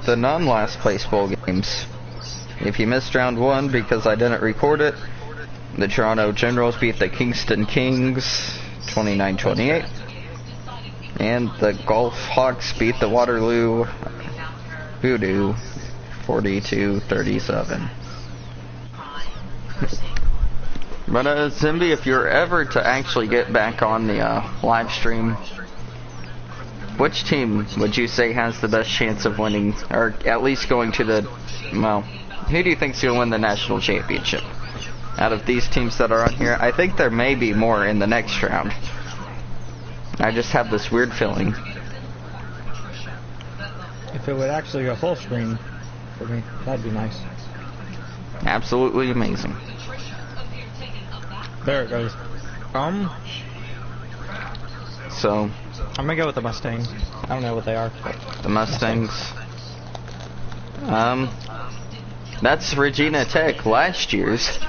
the non-last place bowl games. If you missed round 1 because I didn't record it, the Toronto Generals beat the Kingston Kings 29-28. And the Gulf Hawks beat the Waterloo Voodoo 42-37. But Zimby, if you're ever to actually get back on the live stream, which team would you say has the best chance of winning, or at least going to the, well, who do you think's going to win the national championship? Out of these teams that are on here, I think there may be more in the next round. I just have this weird feeling. If it would actually go full screen for me, that'd be nice. Absolutely amazing. There it goes. So I'm gonna go with the Mustangs. I don't know what they are. The Mustangs. That's Regina Tech, last year's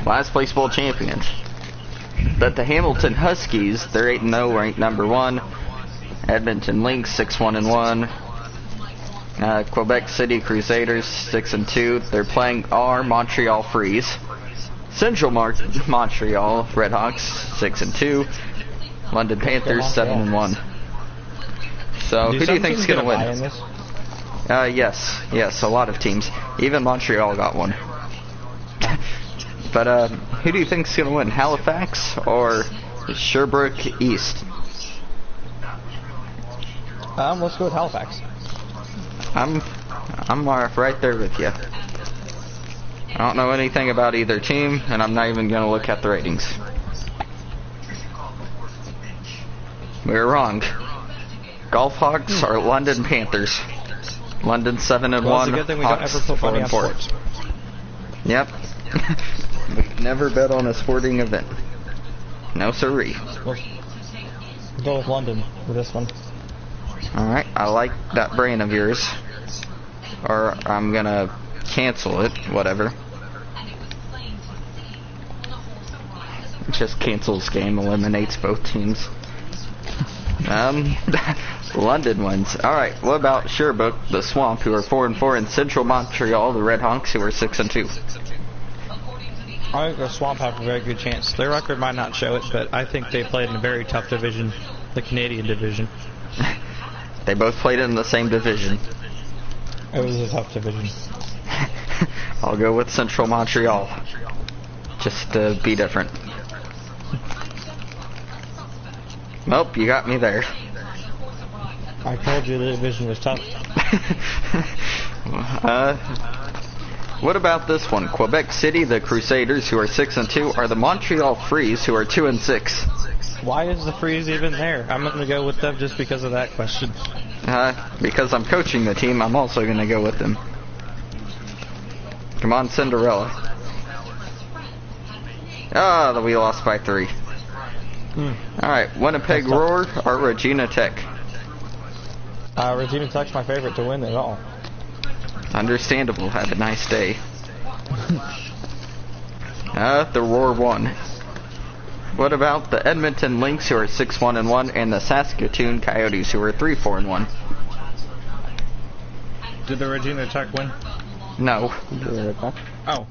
last place bowl champions. But the Hamilton Huskies, they're 8-0, ranked number 1. Edmonton Lynx 6-1-1. Quebec City Crusaders 6-2. They're playing our Montreal Freeze. Central Montreal Redhawks 6-2. London Panthers 7-1. So who do you think's gonna win? Yes, a lot of teams. Even Montreal got one. But who do you think's gonna win? Halifax or Sherbrooke East? Let's go with Halifax. I'm right there with you. I don't know anything about either team, and I'm not even going to look at the ratings. We were wrong. Gulf Hawks are London Panthers. London 7-1. Well, it's a good thing we don't ever put money on sports. Yep. We've never bet on a sporting event. No siree. We'll go with London for this one. Alright, I like that brain of yours. Or I'm gonna cancel it, whatever. Just cancels game, eliminates both teams. London wins. Alright, what about Sherbrooke, the Swamp, who are 4-4, and Central Montreal, the Redhawks, who are 6-2? I think the Swamp have a very good chance. Their record might not show it, but I think they played in a very tough division, the Canadian division. They both played in the same division. It was a tough division. I'll go with Central Montreal. Just to be different. Nope, you got me there. I told you the division was tough. What about this one? Quebec City, the Crusaders, who are 6-2, are the Montreal Freeze, who are 2-6. Why is the Freeze even there? I'm going to go with them just because of that question. Because I'm coaching the team, I'm also going to go with them. Come on, Cinderella. We lost by 3. Alright, Winnipeg Roar or Regina Tech? Regina Tech's my favorite to win it all. Understandable. Have a nice day. The Roar won. What about the Edmonton Lynx, who are 6-1-1, and the Saskatoon Coyotes, who are 3-4-1? Did the Regina Tech win? No. Oh.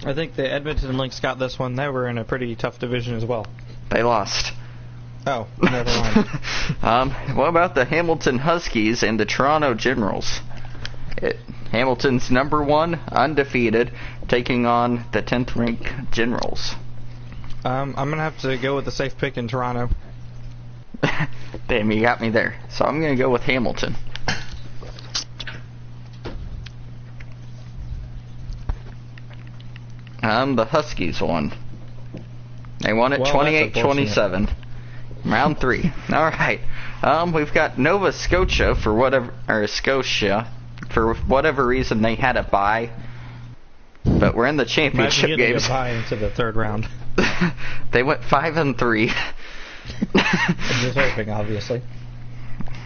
I think the Edmonton Lynx got this one. They were in a pretty tough division as well. They lost. Oh, never mind. What about the Hamilton Huskies and the Toronto Generals? Hamilton's number 1, undefeated, taking on the 10th ranked Generals. I'm going to have to go with the safe pick in Toronto. Damn, you got me there. So I'm going to go with Hamilton. The Huskies won. They won it 28-27. Round 3. Alright. We've got Nova Scotia for whatever reason they had a bye. But we're in the championship games. A bye into the 3rd round. They went 5-3. Deserving, obviously.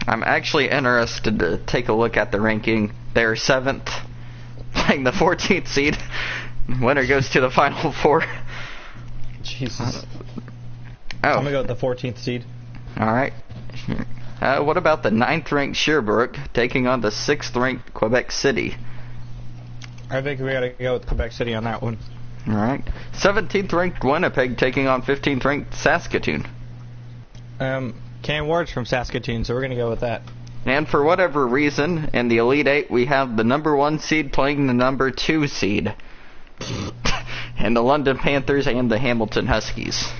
I'm actually interested to take a look at the ranking. They're 7th, playing the 14th seed. Winner goes to the Final Four. Jesus. I'm going to go with the 14th seed. Alright. What about the 9th-ranked Sherbrooke taking on the 6th-ranked Quebec City? I think we gotta go with Quebec City on that one. Alright. 17th-ranked Winnipeg taking on 15th-ranked Saskatoon. Cam Ward's from Saskatoon, so we're gonna go with that. And for whatever reason, in the Elite 8, we have the number 1 seed playing the number 2 seed. And the London Panthers and the Hamilton Huskies.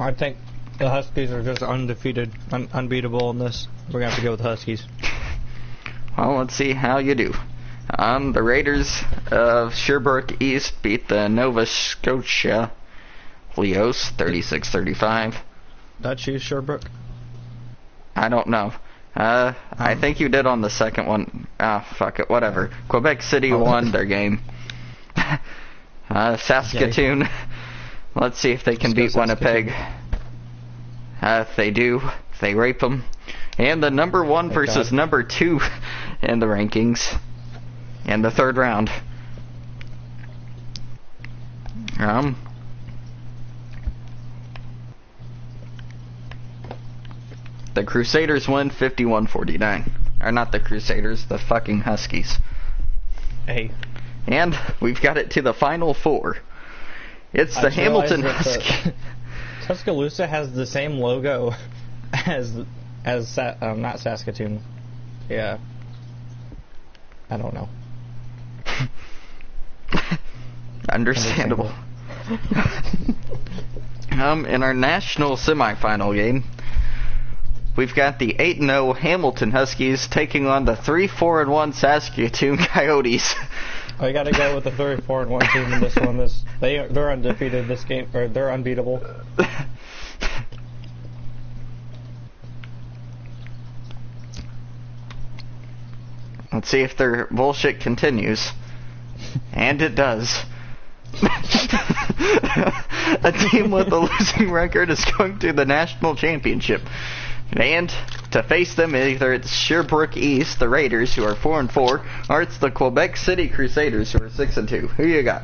I think the Huskies are just undefeated, unbeatable in this. We're going to have to go with the Huskies. Well, let's see how you do. The Raiders of Sherbrooke East beat the Nova Scotia Leos 36-35. Did I choose Sherbrooke? I don't know. I think you did on the second one. Fuck it, whatever. Quebec City won their game. Saskatoon. Okay. Let's see if they can beat Winnipeg. If they do, they rape them. And the number 1 versus number 2 in the rankings in the 3rd round. The Crusaders win 51-49. Or not the Crusaders, the fucking Huskies. Hey. And we've got it to the final 4. It's the Hamilton Huskies. Tuscaloosa has the same logo as not Saskatoon. Yeah. I don't know. Understandable. In our national semifinal game, we've got the 8-0 Hamilton Huskies taking on the 3-4-1 Saskatoon Coyotes. I gotta go with the 3-4-1 team in this one. They're undefeated this game, or they're unbeatable. Let's see if their bullshit continues. And it does. A team with a losing record is going to the national championship. And to face them, either it's Sherbrooke East, the Raiders, who are 4-4, or it's the Quebec City Crusaders, who are 6-2. Who you got?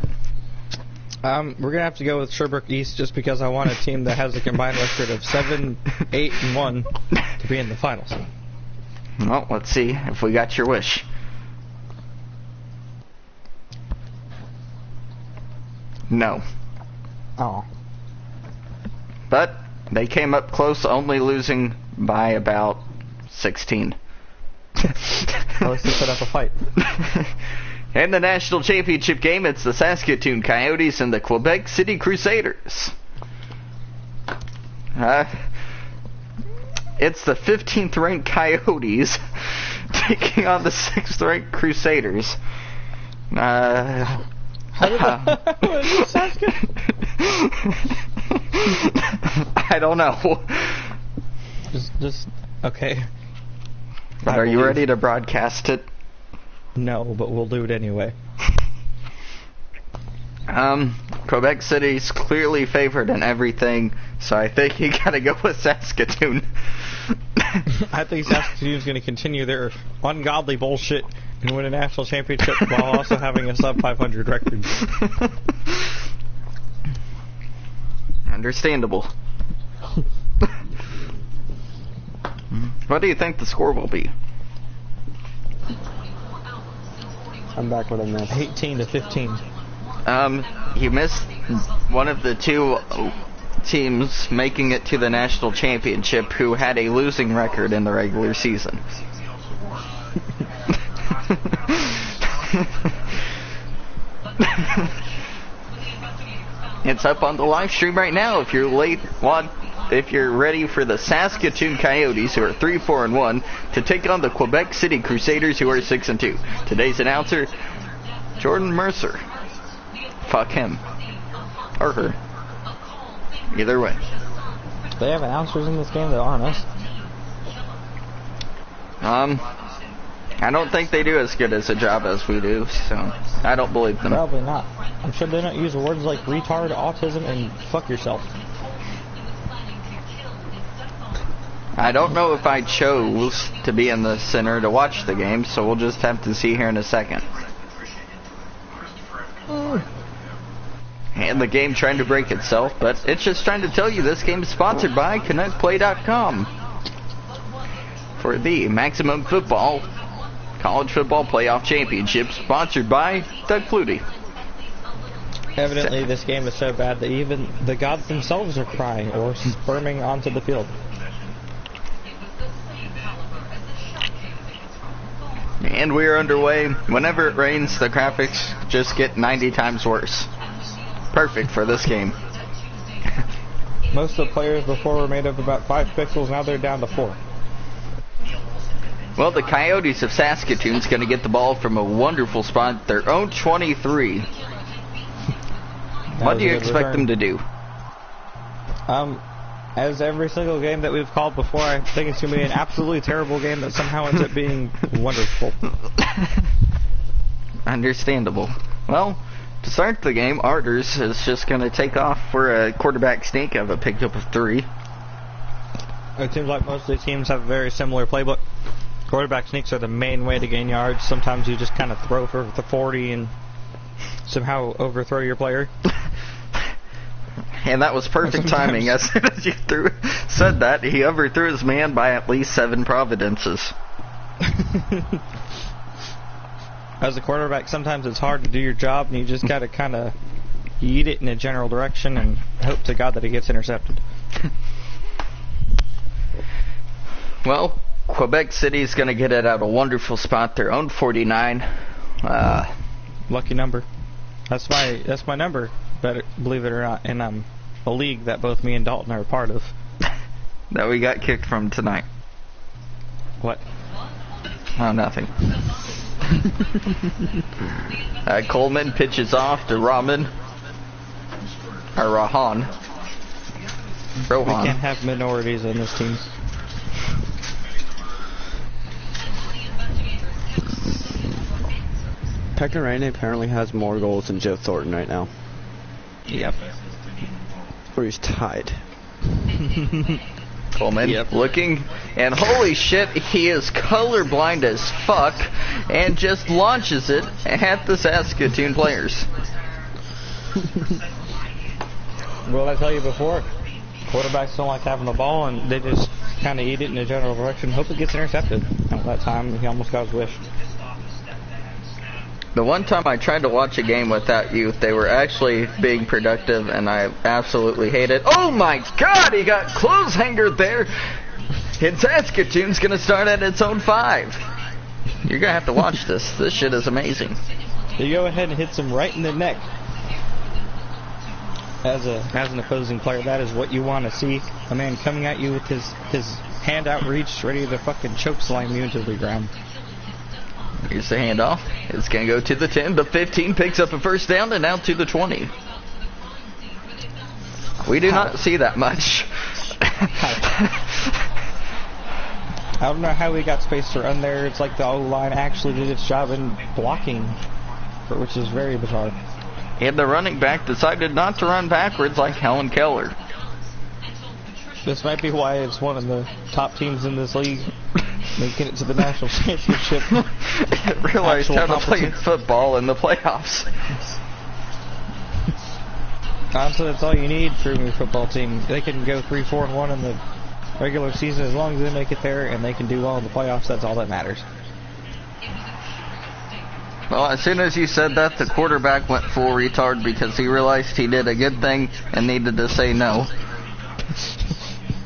We're gonna have to go with Sherbrooke East just because I want a team that has a combined record of 7-8-1 to be in the finals. Well, let's see if we got your wish. No. Oh. But they came up close, only losing by about 16. At least they put up a fight. In the national championship game, it's the Saskatoon Coyotes and the Quebec City Crusaders. It's the 15th ranked Coyotes taking on the 6th ranked Crusaders. I don't know. Just okay. But are you ready to broadcast it? No, but we'll do it anyway. Quebec City's clearly favored in everything, so I think you gotta go with Saskatoon. I think Saskatoon's gonna continue their ungodly bullshit and win a national championship while also having a sub 500 record. Understandable. What do you think the score will be? I'm back with a mess. 18-15. You missed one of the two teams making it to the national championship who had a losing record in the regular season. It's up on the live stream right now if you're if you're ready for the Saskatoon Coyotes, who are 3-4-1, to take on the Quebec City Crusaders, who are 6-2. Today's announcer, Jordan Mercer. Fuck him. Or her. Either way. They have announcers in this game that aren't us. I don't think they do as good as a job as we do, so I don't believe them. Probably not. I'm sure they don't use words like retard, autism, and fuck yourself. I don't know if I chose to be in the center to watch the game, so we'll just have to see here in a second. And the game trying to break itself, but it's just trying to tell you this game is sponsored by ConnectPlay.com. for the Maximum Football College Football Playoff Championship, sponsored by Doug Flutie. Evidently, this game is so bad that even the gods themselves are crying or sperming onto the field. And we are underway. Whenever it rains, the graphics just get 90 times worse. Perfect for this game. Most of the players before were made of about 5 pixels, now they're down to 4. Well, the Coyotes of Saskatoon's going to get the ball from a wonderful spot, their own 23. What do you expect them to do? As every single game that we've called before, I think it's going to be an absolutely terrible game that somehow ends up being wonderful. Understandable. Well, to start the game, Arters is just going to take off for a quarterback sneak of a pickup of 3. It seems like most of the teams have a very similar playbook. Quarterback sneaks are the main way to gain yards. Sometimes you just kind of throw for the 40 and somehow overthrow your player. And that was perfect timing. As soon as you said that, he overthrew his man by at least 7 providences. As a quarterback, sometimes it's hard to do your job, and you just got to kind of yeet it in a general direction and hope to God that it gets intercepted. Well, Quebec City's going to get it at a wonderful spot, their own 49. Lucky number. That's my number, believe it or not, and I'm a league that both me and Dalton are a part of. That we got kicked from tonight. What? Oh, nothing. Coleman pitches off to Rahan. Rohan. We can't have minorities on this team. Pekka Rinne apparently has more goals than Joe Thornton right now. Yep. Or he's tied. Coleman looking, and holy shit, he is colorblind as fuck, and just launches it at the Saskatoon players. Well, I tell you before, quarterbacks don't like having the ball, and they just kind of eat it in a general direction, hope it gets intercepted. At that time, he almost got his wish. The one time I tried to watch a game without youth, they were actually being productive, and I absolutely hate it. Oh my god, he got clothes hangered there! And Saskatoon's going to start at its own 5. You're going to have to watch this. This shit is amazing. You go ahead and hits him right in the neck. As an opposing player, that is what you want to see. A man coming at you with his hand outreached, ready to fucking choke slam you into the ground. Here's the handoff. It's going to go to the 10. The 15 picks up a first down, and now to the 20. We do not see that much. I don't know how we got space to run there. It's like the O-line actually did its job in blocking, which is very bizarre. And the running back decided not to run backwards like Helen Keller. This might be why it's one of the top teams in this league, making it to the national championship. Realized how to play football in the playoffs. Honestly, that's all you need for your football team. They can go 3-4-1 in the regular season as long as they make it there, and they can do well in the playoffs. That's all that matters. Well, as soon as you said that, the quarterback went full retard because he realized he did a good thing and needed to say no.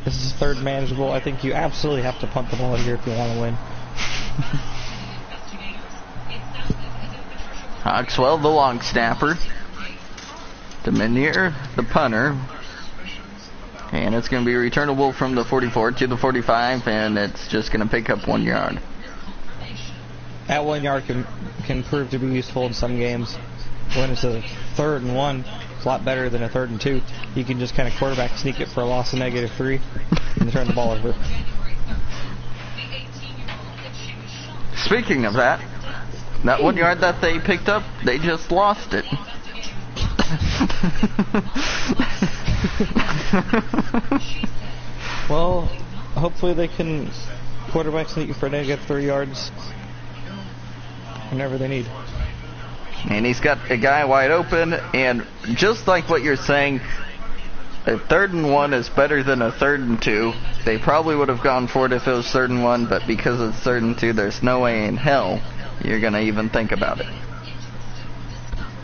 This is third manageable. I think you absolutely have to punt the ball here if you want to win. Oxwell, the long snapper. Deminier, the punter. And it's going to be returnable from the 44 to the 45, and it's just going to pick up 1 yard. That 1 yard can prove to be useful in some games. When it's a 3rd and 1, it's a lot better than a 3rd and 2. You can just kind of quarterback sneak it for a loss of -3 and turn the ball over. Speaking of that 1 yard that they picked up, they just lost it. Well, hopefully they can quarterback sneak for -3 yards whenever they need. And he's got a guy wide open, and just like what you're saying, a 3rd and 1 is better than a 3rd and 2. They probably would have gone for it if it was 3rd and 1, but because it's 3rd and 2, there's no way in hell you're going to even think about it.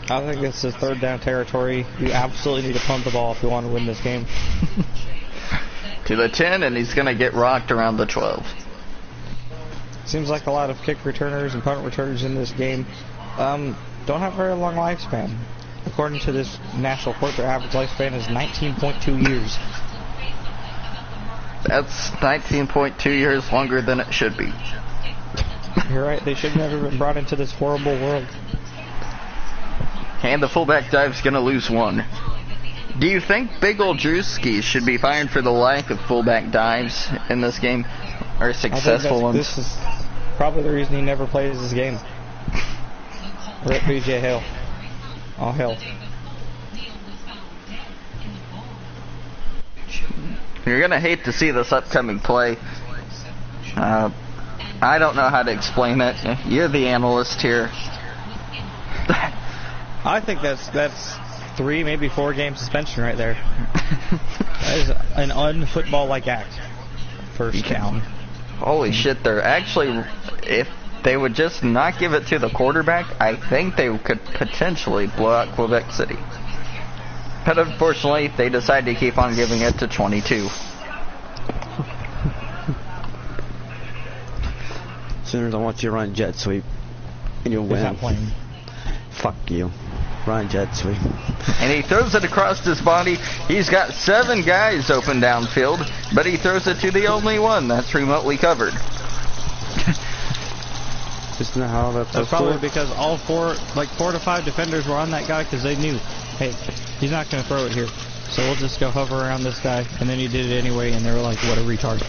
I think this is 3rd down territory. You absolutely need to punt the ball if you want to win this game. To the 10, and he's going to get rocked around the 12. Seems like a lot of kick returners and punt returners in this game don't have a very long lifespan. According to this national report, their average lifespan is 19.2 years. That's 19.2 years longer than it should be. You're right, they should have never been brought into this horrible world. And the fullback dive's going to lose 1. Do you think Big Ol' Drewski should be fired for the lack of fullback dives in this game? Or successful ones? This is probably the reason he never plays this game. Rip BJ Hill. Oh, hell. You're going to hate to see this upcoming play. I don't know how to explain it. You're the analyst here. I think that's 3, maybe 4 game suspension right there. That is an unfootball-like act. First down. Holy shit, they're actually, if they would just not give it to the quarterback, I think they could potentially blow out Quebec City. But unfortunately, they decide to keep on giving it to 22. Sooners, I want you to run jet sweep, and you'll win. Not playing. Fuck you. Run jet sweep. And he throws it across his body. He's got 7 guys open downfield, but he throws it to the only one that's remotely covered. Isn't that how that's probably because all 4 to 5 defenders were on that guy because they knew, hey, he's not going to throw it here. So we'll just go hover around this guy. And then he did it anyway, and they were like, what a retard.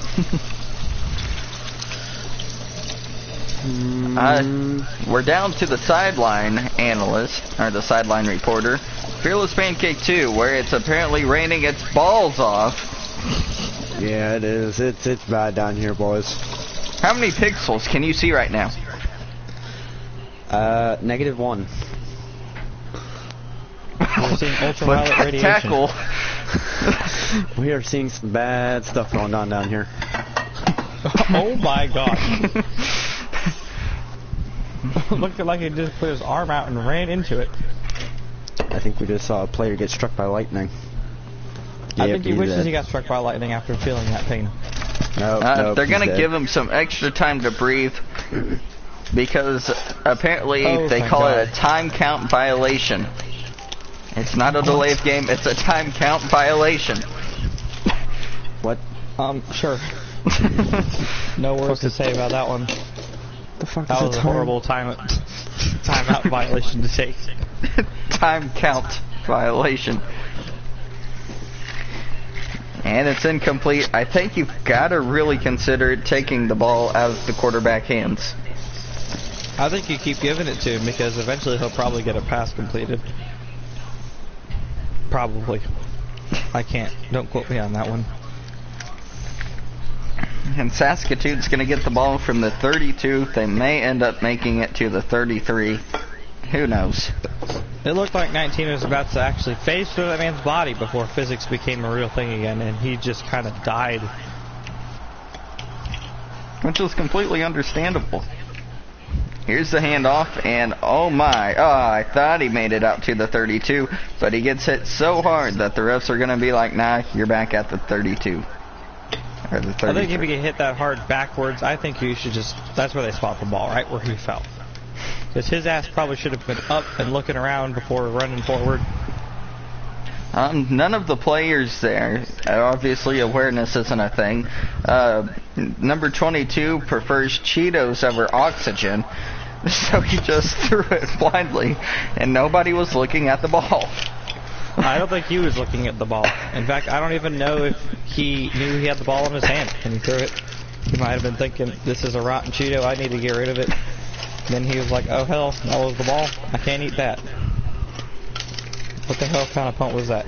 We're down to the sideline analyst, or the sideline reporter, Fearless Pancake 2, where it's apparently raining its balls off. Yeah, it is. It's bad down here, boys. How many pixels can you see right now? -1. We're seeing ultraviolet radiation. Tackle. We are seeing some bad stuff going on down here. Oh my gosh. Looked like he just put his arm out and ran into it. I think we just saw a player get struck by lightning. I think he wishes he got struck by lightning after feeling that pain. Nope, they're going to give him some extra time to breathe because apparently they call it a time count violation. It's not a delay of game, it's a time count violation. What? Sure. No words to say about that one. The fuck that is was a horrible timeout violation to take. Time count violation. And it's incomplete. I think you've got to really consider taking the ball out of the quarterback hands. I think you keep giving it to him because eventually he'll probably get a pass completed. Probably. I can't. Don't quote me on that one. And Saskatoon's going to get the ball from the 32. They may end up making it to the 33. Who knows? It looked like 19 was about to actually phase through that man's body before physics became a real thing again, and he just kind of died. Which was completely understandable. Here's the handoff, and oh my, I thought he made it out to the 32, but he gets hit so hard that the refs are going to be like, nah, you're back at the 32. Or the 33. I think if you get hit that hard backwards, I think you should just, that's where they spot the ball, right where he fell. Because his ass probably should have been up and looking around before running forward. None of the players there, obviously awareness isn't a thing. Number 22 prefers Cheetos over oxygen, so he just threw it blindly, and nobody was looking at the ball. I don't think he was looking at the ball. In fact, I don't even know if he knew he had the ball in his hand when he threw it. He might have been thinking, this is a rotten Cheeto, I need to get rid of it. Then he was like, oh hell, that was the ball, I can't eat that. What the hell kind of punt was that?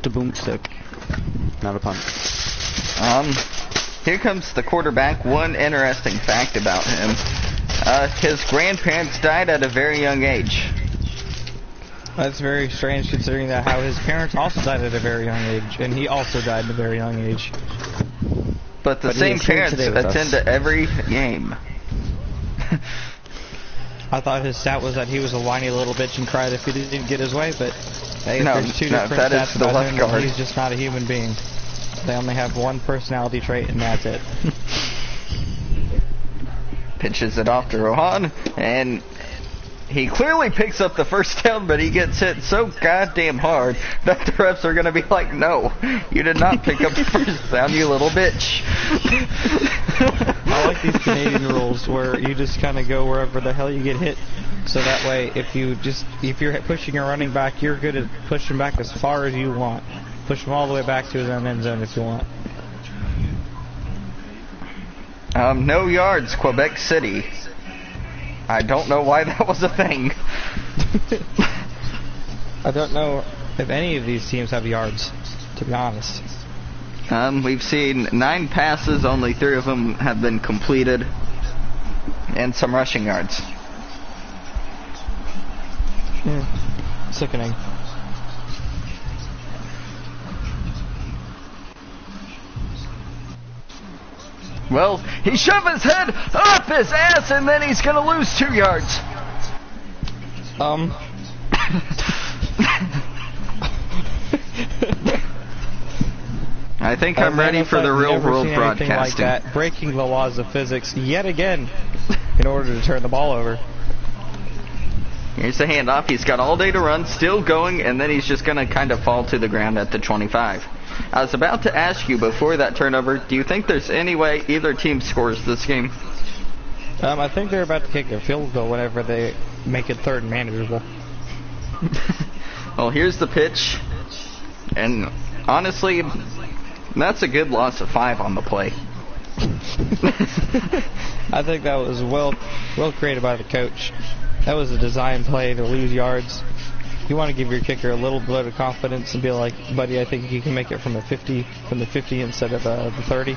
The boomstick. Not a punt. Here comes the quarterback. One interesting fact about him. His grandparents died at a very young age. That's very strange considering that how his parents also died at a very young age, and he also died at a very young age. But the same parents attend to every game. I thought his stat was that he was a whiny little bitch and cried if he didn't get his way, but hey, No, there's two no, different that is stats the about left him, guard. he's just not a human being. They only have one personality trait, and that's it. Pitches it off to Rohan, and he clearly picks up the first down, but he gets hit so goddamn hard that the refs are going to be like, no, you did not pick up the first down, you little bitch. I like these Canadian rules where you just kind of go wherever the hell you get hit. So that way, if you're pushing a running back, you're good at pushing back as far as you want. Push him all the way back to his own end zone if you want. No yards, Quebec City. I don't know why that was a thing. I don't know if any of these teams have yards, to be honest. We've seen 9 passes, only 3 of them have been completed, and some rushing yards. Sickening. Well, he shoved his head up his ass, and then he's gonna lose 2 yards. I think I'm ready for the real world broadcasting. Like that, breaking the laws of physics yet again in order to turn the ball over. Here's the handoff. He's got all day to run, still going, and then he's just going to kind of fall to the ground at the 25. I was about to ask you before that turnover, do you think there's any way either team scores this game? I think they're about to kick a field goal whenever they make it third and manageable. Well, here's the pitch, and honestly, that's a good loss of 5 on the play. I think that was well created by the coach. That was a design play to lose yards. You want to give your kicker a little bit of confidence and be like, buddy, I think you can make it from the 50 instead of the 30.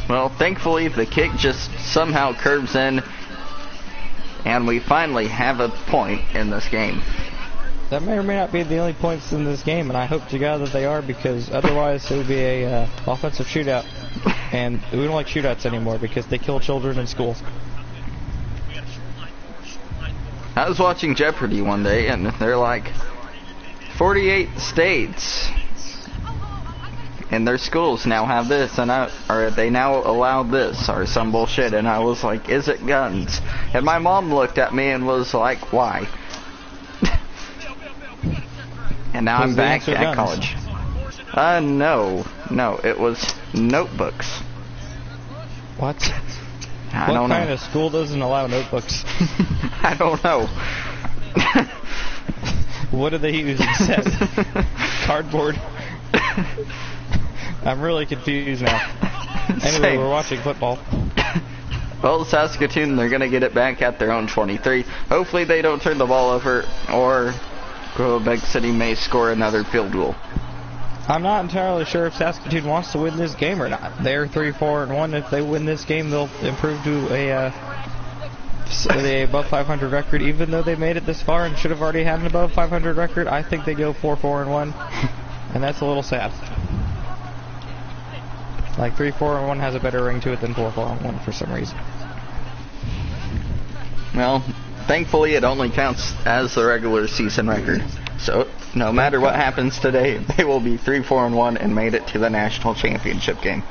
Well, thankfully, the kick just somehow curves in, and we finally have a point in this game. That may or may not be the only points in this game, and I hope to God that they are, because otherwise it would be a offensive shootout. And we don't like shootouts anymore because they kill children in school. I was watching Jeopardy one day, and they're like, 48 states and their schools now have this, or they now allow this, or some bullshit, and I was like, is it guns? And my mom looked at me and was like, why? And now I'm back at college. No, it was notebooks. What? I don't know. What kind of school doesn't allow notebooks? I don't know. What do they use instead? Cardboard? I'm really confused now. Anyway, Same. we're watching football. Well, Saskatoon, they're going to get it back at their own 23. Hopefully they don't turn the ball over, or Quebec City may score another field goal. I'm not entirely sure if Saskatoon wants to win this game or not. They're 3-4-1. If they win this game, they'll improve to a above 500 record. Even though they made it this far and should have already had an above 500 record, I think they go 4-4-1, and that's a little sad. Like 3-4-1 has a better ring to it than 4-4-1 for some reason. Well, thankfully it only counts as the regular season record. So no matter what happens today, they will be 3-4-1 and made it to the national championship game.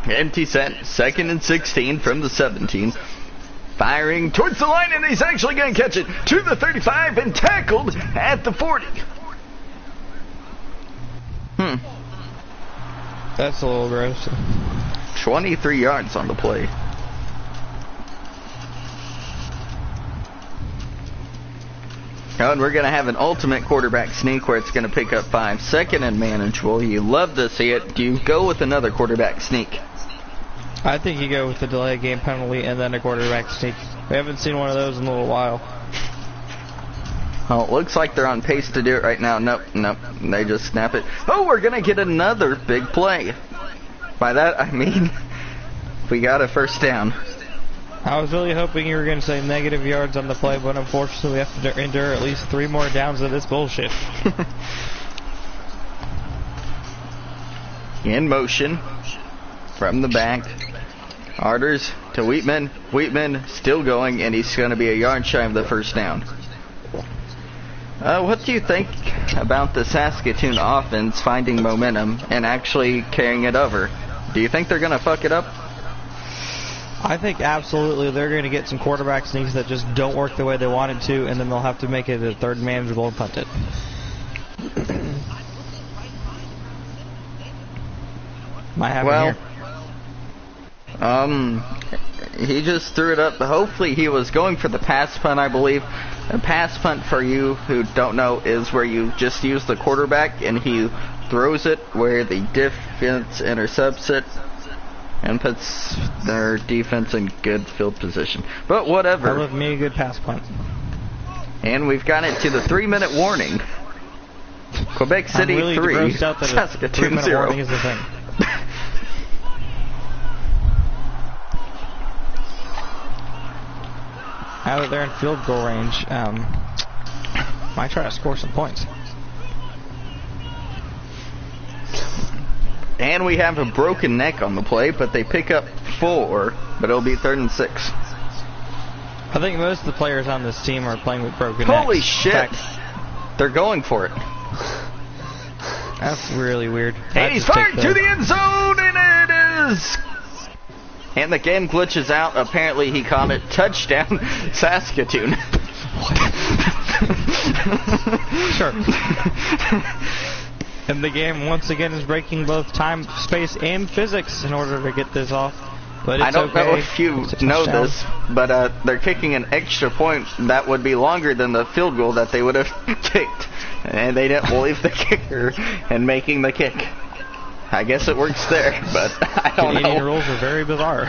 Empty set, 2nd and 16 from the 17. Firing towards the line, and he's actually going to catch it to the 35 and tackled at the 40. That's a little gross. 23 yards on the play. And we're going to have an ultimate quarterback sneak where it's going to pick up 5. 2nd and manageable. You love to see it. Do you go with another quarterback sneak? I think you go with the delay game penalty and then a quarterback sneak. We haven't seen one of those in a little while. Oh, it looks like they're on pace to do it right now. Nope. They just snap it. Oh, we're going to get another big play. By that, I mean we got a first down. I was really hoping you were going to say negative yards on the play, but unfortunately we have to endure at least 3 more downs of this bullshit. In motion. From the back. Arders to Wheatman. Wheatman still going, and he's going to be a yard shy of the first down. What do you think about the Saskatoon offense finding momentum and actually carrying it over? Do you think they're going to fuck it up? I think absolutely they're going to get some quarterback sneaks that just don't work the way they wanted to, and then they'll have to make it a third manageable and punt it. Might have him here. He just threw it up. Hopefully he was going for the pass punt, I believe. A pass punt, for you who don't know, is where you just use the quarterback and he throws it where the defense intercepts it and puts their defense in good field position. But whatever. I love me a good pass punt. And we've got it to the 3-minute warning. Quebec City I'm really 3, grossed out that Saskatoon a 3-minute 0. warning is the thing. Now that they're in field goal range, might try to score some points. And we have a broken neck on the play, but they pick up 4, but it'll be 3rd and 6. I think most of the players on this team are playing with broken necks. Holy shit! They're going for it. That's really weird. And he's fired to the end zone, and it is... And the game glitches out. Apparently he caught it. Touchdown, Saskatoon. Sure. And the game once again is breaking both time, space, and physics in order to get this off. But it's I don't know okay. if you know this, but they're kicking an extra point that would be longer than the field goal that they would have kicked. And they didn't believe the kicker in making the kick. I guess it works there, but I don't Canadian know. rules are very bizarre.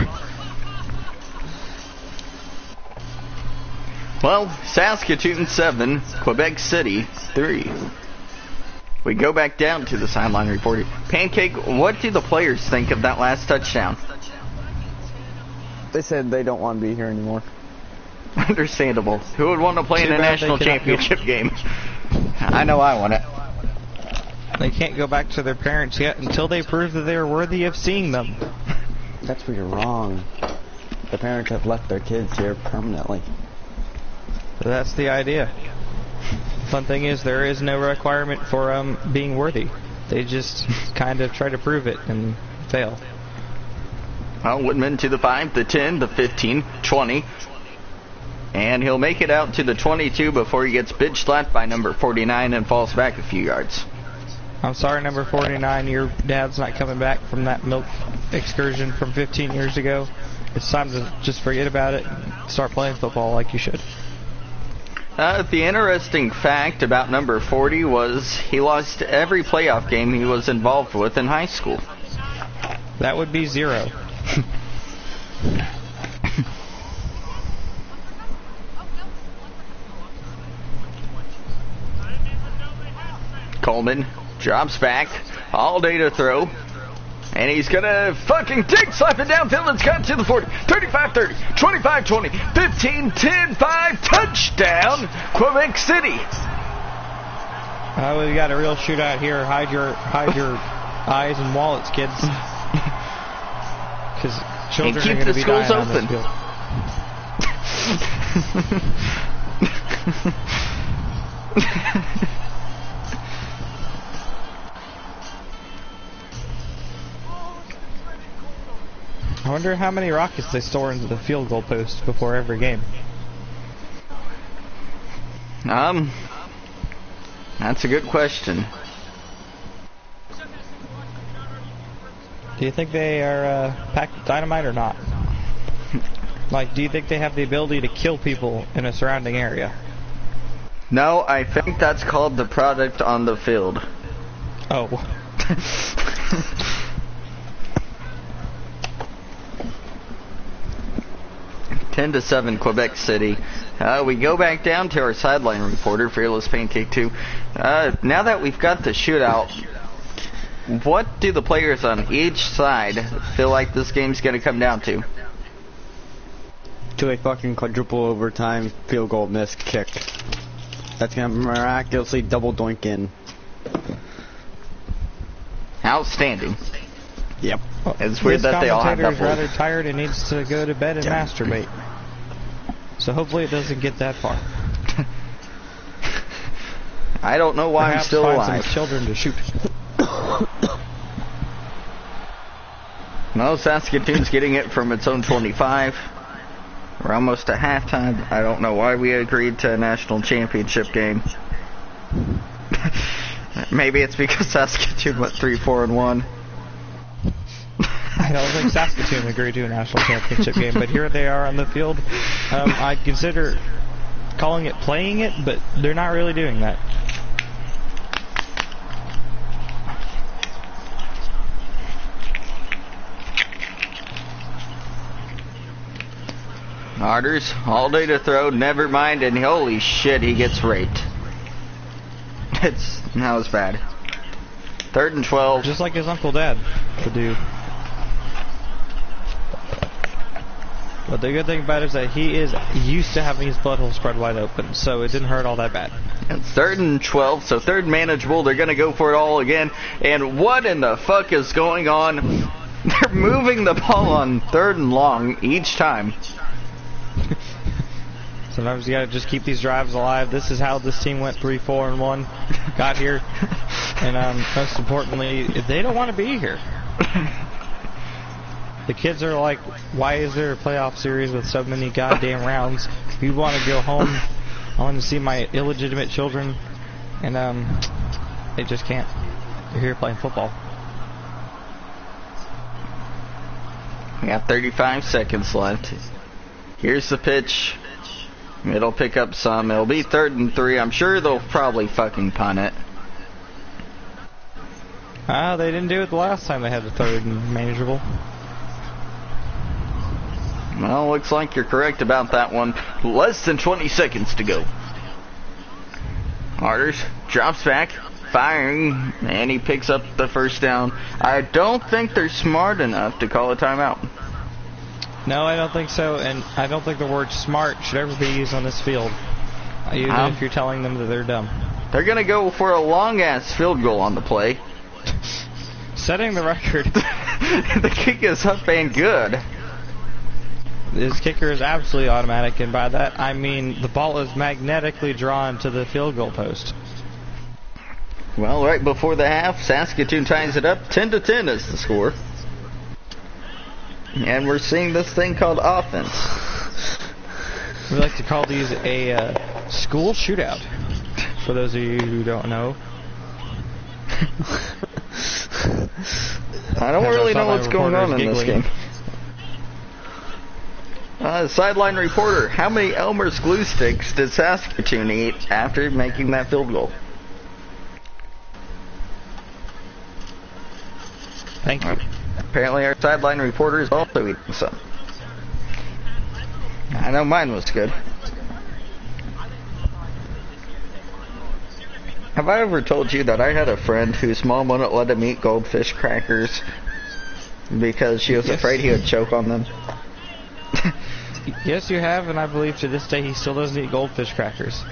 Well, Saskatoon 7, Quebec City 3. We go back down to the sideline reporting. Pancake, what do the players think of that last touchdown? They said they don't want to be here anymore. Understandable. Who would want to play in a national championship game? I know I want it. They can't go back to their parents yet until they prove that they are worthy of seeing them. That's where you're wrong. The parents have left their kids here permanently. So that's the idea. Fun thing is, there is no requirement for being worthy. They just kind of try to prove it and fail. Well, Woodman to the 5, the 10, the 15, 20. And he'll make it out to the 22 before he gets bitch slapped by number 49 and falls back a few yards. I'm sorry, number 49, your dad's not coming back from that milk excursion from 15 years ago. It's time to just forget about it and start playing football like you should. The interesting fact about number 40 was he lost every playoff game he was involved with in high school. That would be 0. Coleman drops back, all day to throw. And he's gonna fucking dick slap it downfield. It's got to the 40, 35-30, 25-20, 15-10-5, touchdown, Quebec City. We got a real shootout here. Hide your eyes and wallets, kids. Because children keep are going to the be schools dying open. on this field. I wonder how many rockets they store into the field goal post before every game. That's a good question. Do you think they are packed with dynamite or not? Like, do you think they have the ability to kill people in a surrounding area? No, I think that's called the product on the field. Oh. 10-7, Quebec City. We go back down to our sideline reporter, Fearless Pancake 2. Now that we've got the shootout, what do the players on each side feel like this game's going to come down to? to a fucking quadruple overtime field goal missed kick. That's gonna miraculously double doink in. Outstanding. Yep. It's weird that they all have This doubles. commentator is rather tired and needs to go to bed and masturbate. So hopefully it doesn't get that far. I don't know why Perhaps I'm still find alive. some children to shoot. No, Saskatoon's getting it from its own 25. We're almost at halftime. I don't know why we agreed to a national championship game. Maybe it's because Saskatoon went 3-4-1. I don't think Saskatoon agreed to a national championship game, but here they are on the field. I'd consider calling it playing it, but they're not really doing that. Arders, all day to throw, never mind, and holy shit, he gets raped. That was bad. 3rd and 12. Just like his Uncle Dad would do. But the good thing about it is that he is used to having his butthole spread wide open, so it didn't hurt all that bad. It's 3rd and 12, so 3rd manageable. They're going to go for it all again. And what in the fuck is going on? They're moving the ball on 3rd and long each time. Sometimes you gotta just keep these drives alive. This is how this team went 3-4-1, got here, and most importantly, they don't want to be here. The kids are like, why is there a playoff series with so many goddamn rounds? We want to go home. I want to see my illegitimate children, and they just can't. They're here playing football. We got 35 seconds left. Here's the pitch. It'll pick up some. It'll be 3rd and 3. I'm sure they'll probably fucking punt it. They didn't do it the last time they had the 3rd and manageable. Well, looks like you're correct about that one. Less than 20 seconds to go. Arders drops back, firing, and he picks up the first down. I don't think they're smart enough to call a timeout. No, I don't think so, and I don't think the word smart should ever be used on this field, even if you're telling them that they're dumb. They're going to go for a long-ass field goal on the play. Setting the record. The kick is up and good. This kicker is absolutely automatic, and by that I mean the ball is magnetically drawn to the field goal post. Well, right before the half, Saskatoon ties it up. 10-10 is the score. And we're seeing this thing called offense. We like to call these a school shootout, for those of you who don't know. I don't really know what's going on in this game. Sideline reporter, how many Elmer's glue sticks did Saskatoon eat after making that field goal? Thank you. Apparently our sideline reporter is also eating some. I know mine was good. Have I ever told you that I had a friend whose mom wouldn't let him eat goldfish crackers because she was afraid he would choke on them? Yes, you have, and I believe to this day he still doesn't eat goldfish crackers.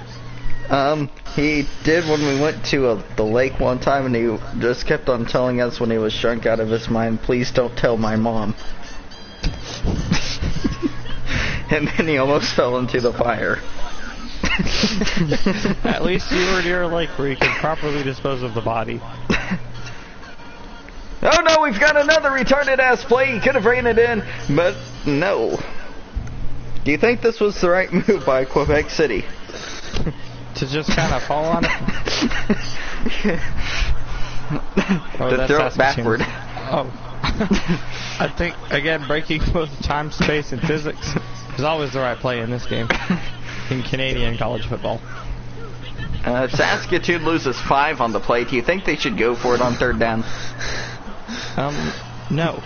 He did when we went to the lake one time, and he just kept on telling us when he was drunk out of his mind, please don't tell my mom. And then he almost fell into the fire. At least you were near a lake where you could properly dispose of the body. Oh no, we've got another retarded ass play. He could have ran it in, but no. Do you think this was the right move by Quebec City? To just kind of fall on it? To throw it backward. Oh. I think, again, breaking both time, space, and physics is always the right play in this game. In Canadian college football. Saskatoon loses 5 on the play. Do you think they should go for it on 3rd down? No.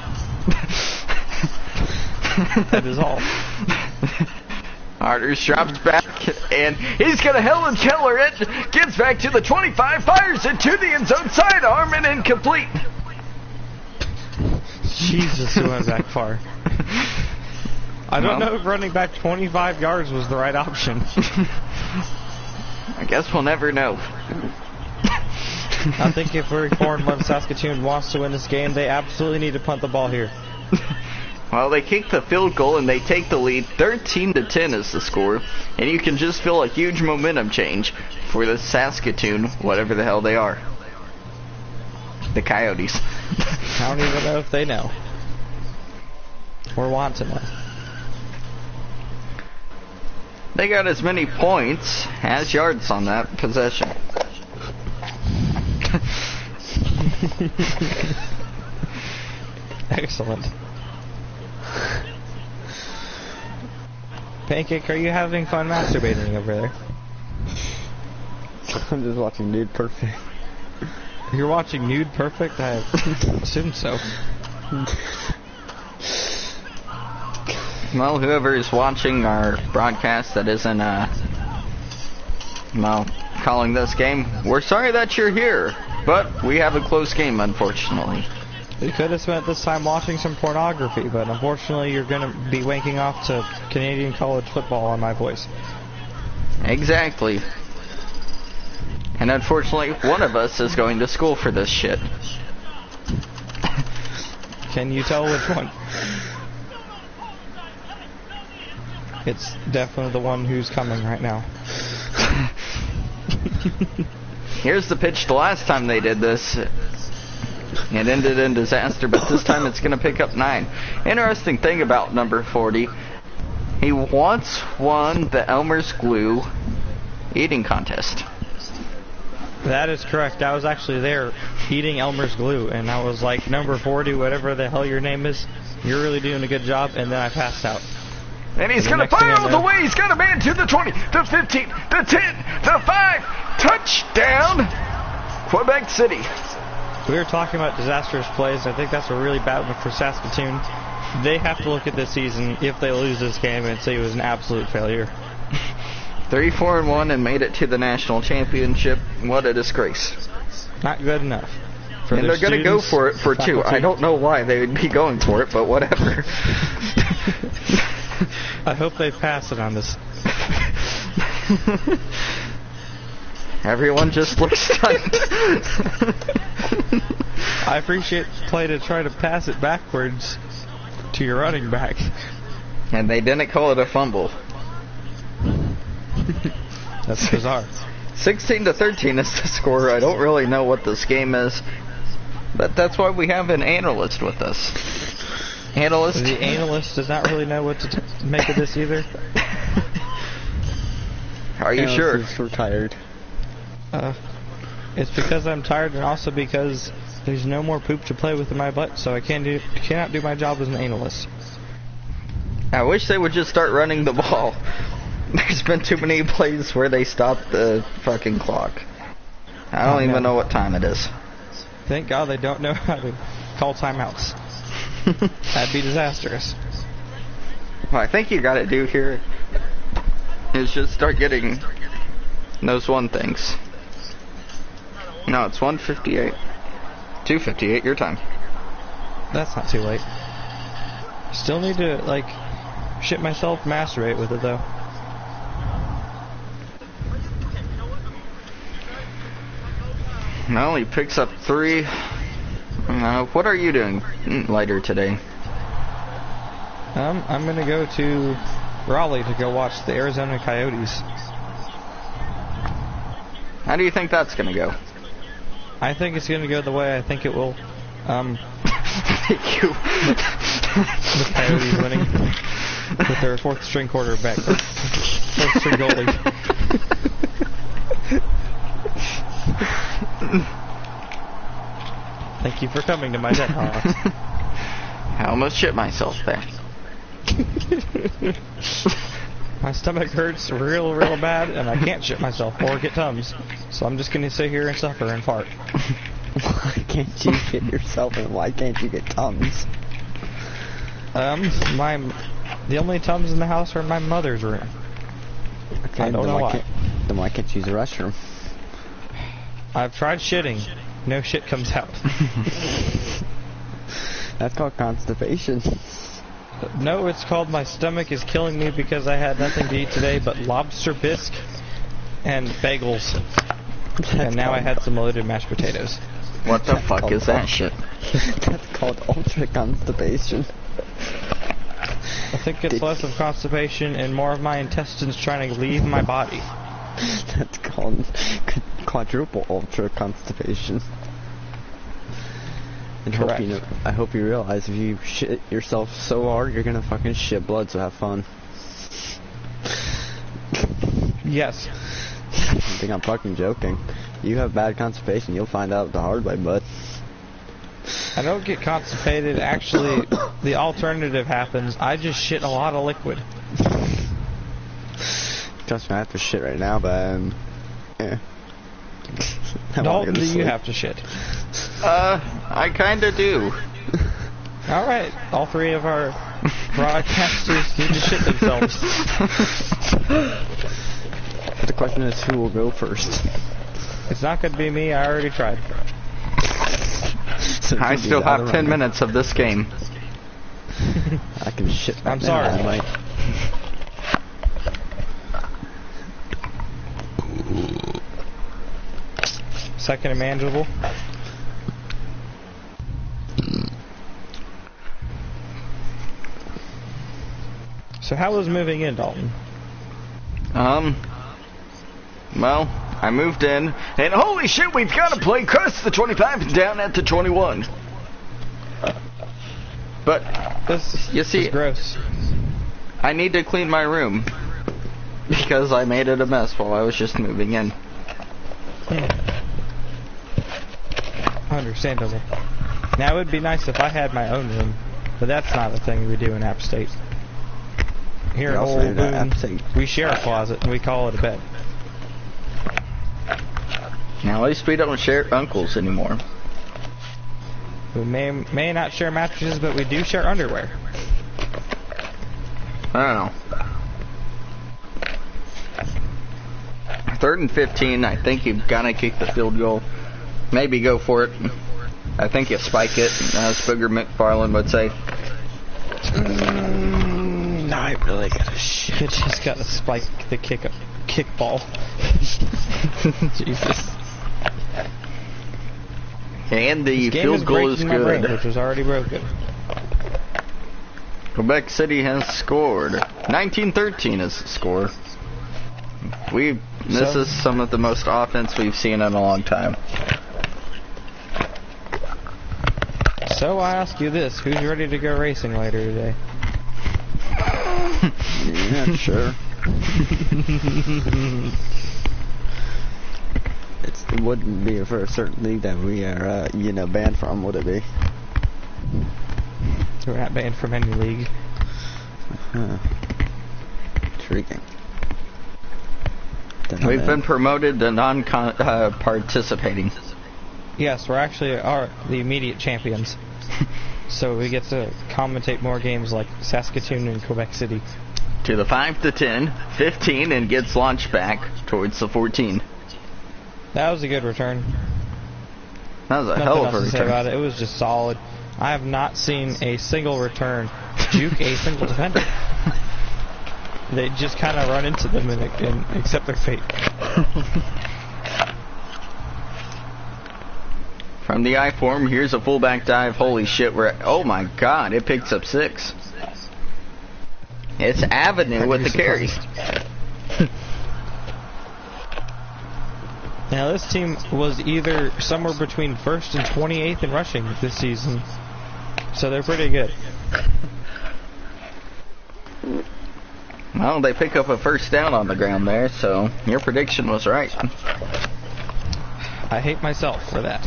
That is all. Arders drops back, and he's going to Helen Keller it. Gets back to the 25, fires it to the end zone, sidearm, and incomplete. Jesus, he went back far. I don't know if running back 25 yards was the right option. I guess we'll never know. I think if we're 4-1 Saskatoon wants to win this game, they absolutely need to punt the ball here. Well, they kick the field goal and they take the lead. 13-10 is the score, and you can just feel a huge momentum change for the Saskatoon, whatever the hell they are. The Coyotes. I don't even know if they know. Or want to know. They got as many points as yards on that possession. Excellent. Pancake, are you having fun masturbating over there? I'm just watching Nude Perfect. You're watching Nude Perfect? I assume so. Well, whoever is watching our broadcast that isn't, calling this game, we're sorry that you're here, but we have a close game, unfortunately. We could have spent this time watching some pornography, but unfortunately you're going to be wanking off to Canadian college football on my voice. Exactly. And unfortunately, one of us is going to school for this shit. Can you tell which one? It's definitely the one who's coming right now. Here's the pitch the last time they did this. It ended in disaster, but this time it's going to pick up 9. Interesting thing about number 40, he once won the Elmer's Glue eating contest. That is correct. I was actually there eating Elmer's Glue, and I was like, number 40, whatever the hell your name is, you're really doing a good job, and then I passed out. And he's going to fire all the way. He's got a man to the 20, the 15, the 10, the 5. Touchdown, Quebec City. We were talking about disastrous plays. I think that's a really bad one for Saskatoon. They have to look at this season, if they lose this game, and say it was an absolute failure. 3-4-1 and made it to the national championship. What a disgrace. Not good enough. And they're going to go for it for 2. I don't know why they would be going for it, but whatever. I hope they pass it on this. Everyone just looks stunned. I appreciate the play to try to pass it backwards to your running back. And they didn't call it a fumble. That's bizarre. 16-13 is the score. I don't really know what this game is, but that's why we have an analyst with us. Analyst? The analyst does not really know what to make of this either. Are you sure? We're tired. It's because I'm tired, and also because there's no more poop to play with in my butt, so I cannot do my job as an analyst. I wish they would just start running the ball. There's been too many plays where they stopped the fucking clock. I don't even know what time it is. Thank God they don't know how to call timeouts. That'd be disastrous. What I think you gotta do here is just start getting those 1 things. No, it's 1:58. 2:58, your time. That's not too late. Still need to, like, shit myself, masturbate with it, though. Well, he picks up 3. What are you doing later today? I'm gonna go to Raleigh to go watch the Arizona Coyotes. How do you think that's gonna go? I think it's gonna go the way I think it will. Thank you. The Coyotes winning with their 4th string quarterback, 4th string goalie. Thank you for coming to my deck, Alex. I almost shit myself there. My stomach hurts real bad, and I can't shit myself or get Tums. So I'm just gonna sit here and suffer and fart. Why can't you shit yourself, and why can't you get Tums? The only Tums in the house are in my mother's room. Okay, I don't know why. Then why can't you use the restroom? I've tried shitting. No shit comes out. That's called constipation. No, it's called My Stomach is Killing Me because I had nothing to eat today but lobster bisque and bagels. And now I had some loaded mashed potatoes. What the fuck is that shit? That's called ultra constipation. I think it's less of constipation and more of my intestines trying to leave my body. That's called quadruple ultra constipation. And Correct. I hope you realize if you shit yourself so hard, you're gonna fucking shit blood, so have fun. Yes. I think I'm fucking joking. You have bad constipation, you'll find out the hard way, bud. I don't get constipated. Actually, the alternative happens. I just shit a lot of liquid. Trust me, I have to shit right now, but yeah. Dalton, do you have to shit? I kinda do. Alright, all three of our broadcasters need to shit themselves. The question is, who will go first? It's not going to be me, I already tried. So I still have 10 minutes of this game. I can shit right I'm now, sorry. I might. Second and manageable. So how was moving in, Dalton? Well, I moved in, and holy shit, we've got to play across the 25 and down at the 21. But, This you see, is gross. I need to clean my room, because I made it a mess while I was just moving in. Understandable. Now it would be nice if I had my own room, but that's not a thing we do in App State. Here in also Old do App Boone, State. we share a closet and we call it a bed. Now, at least we don't share uncles anymore. We may not share mattresses, but we do share underwear. I don't know. 3rd and 15, I think you've got to kick the field goal. Maybe go for it. I think you spike it, as Booger McFarland would say. No, I really gotta shit. You just gotta spike the kick ball. Jesus. And the This game field goal is breaking my brain, good. which was already broken. Quebec City has scored. 19-13 is the score. This So- is some of the most offense we've seen in a long time. So I ask you this, who's ready to go racing later today? Yeah, sure. It wouldn't be for a certain league that we are, banned from, would it be? We're not banned from any league. Intriguing. We've been promoted to non-participating. Yes, we're actually the immediate champions. So we get to commentate more games like Saskatoon and Quebec City. To the 5 to 10, 15, and gets launched back towards the 14. That was a good return. That was a Nothing hell else of a to say return. about it. It was just solid. I have not seen a single return juke a single defender. They just kind of run into them and accept their fate. From the I-form, here's a fullback dive. Holy shit, oh my god, it picks up 6. It's Avenue with the carry. Now this team was either somewhere between 1st and 28th in rushing this season. So they're pretty good. Well, they pick up a first down on the ground there, so your prediction was right. I hate myself for that.